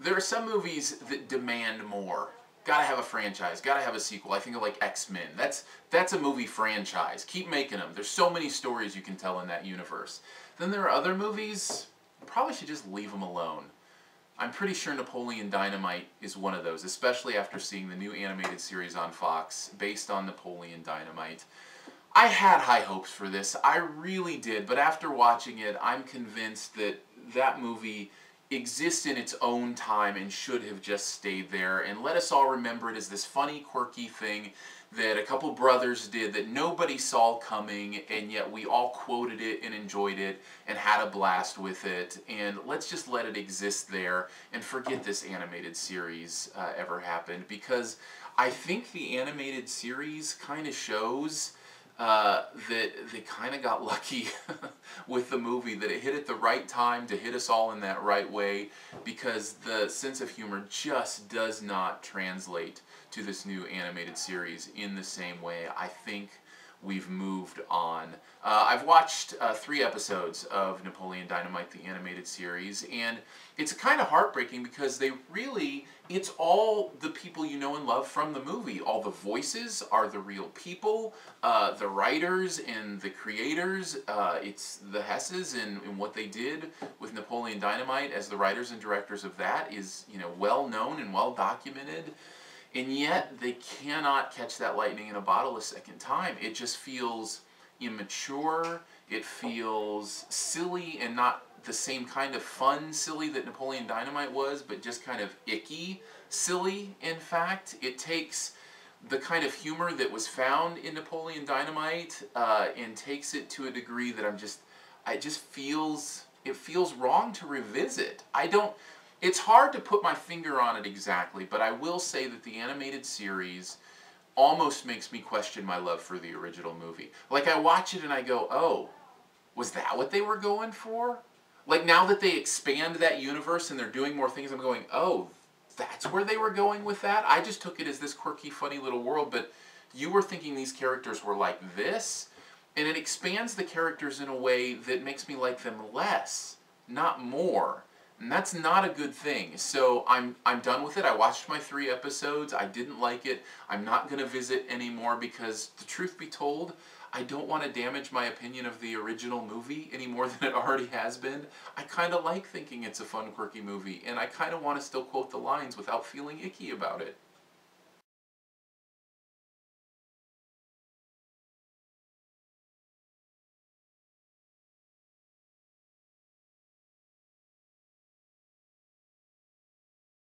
There are some movies that demand more. Gotta have a franchise, gotta have a sequel. I think of like X-Men. That's a movie franchise. Keep making them. There's so many stories you can tell in that universe. Then there are other movies, probably should just leave them alone. I'm pretty sure Napoleon Dynamite is one of those, especially after seeing the new animated series on Fox based on Napoleon Dynamite. I had high hopes for this, I really did, but after watching it, I'm convinced that that movie exists in its own time and should have just stayed there, and let us all remember it as this funny, quirky thing that a couple brothers did that nobody saw coming, and yet we all quoted it and enjoyed it and had a blast with it, and let's just let it exist there and forget this animated series ever happened, because I think the animated series kind of shows that they kind of got lucky with the movie, that it hit at the right time to hit us all in that right way, because the sense of humor just does not translate to this new animated series in the same way. I think we've moved on. I've watched 3 episodes of Napoleon Dynamite, the animated series, and it's kind of heartbreaking because it's all the people you know and love from the movie. All the voices are the real people, the writers and the creators, it's the Hesses and what they did with Napoleon Dynamite as the writers and directors of that is, well known and well documented. And yet, they cannot catch that lightning in a bottle a second time. It just feels immature, it feels silly, and not the same kind of fun silly that Napoleon Dynamite was, but just kind of icky silly, in fact. It takes the kind of humor that was found in Napoleon Dynamite and takes it to a degree that it feels wrong to revisit. It's hard to put my finger on it exactly, but I will say that the animated series almost makes me question my love for the original movie. Like, I watch it and I go, oh, was that what they were going for? Like, now that they expand that universe and they're doing more things, I'm going, oh, that's where they were going with that? I just took it as this quirky, funny little world, but you were thinking these characters were like this? And it expands the characters in a way that makes me like them less, not more. And that's not a good thing. So I'm done with it. I watched my 3 episodes. I didn't like it. I'm not going to visit anymore because, the truth be told, I don't want to damage my opinion of the original movie any more than it already has been. I kind of like thinking it's a fun, quirky movie, and I kind of want to still quote the lines without feeling icky about it.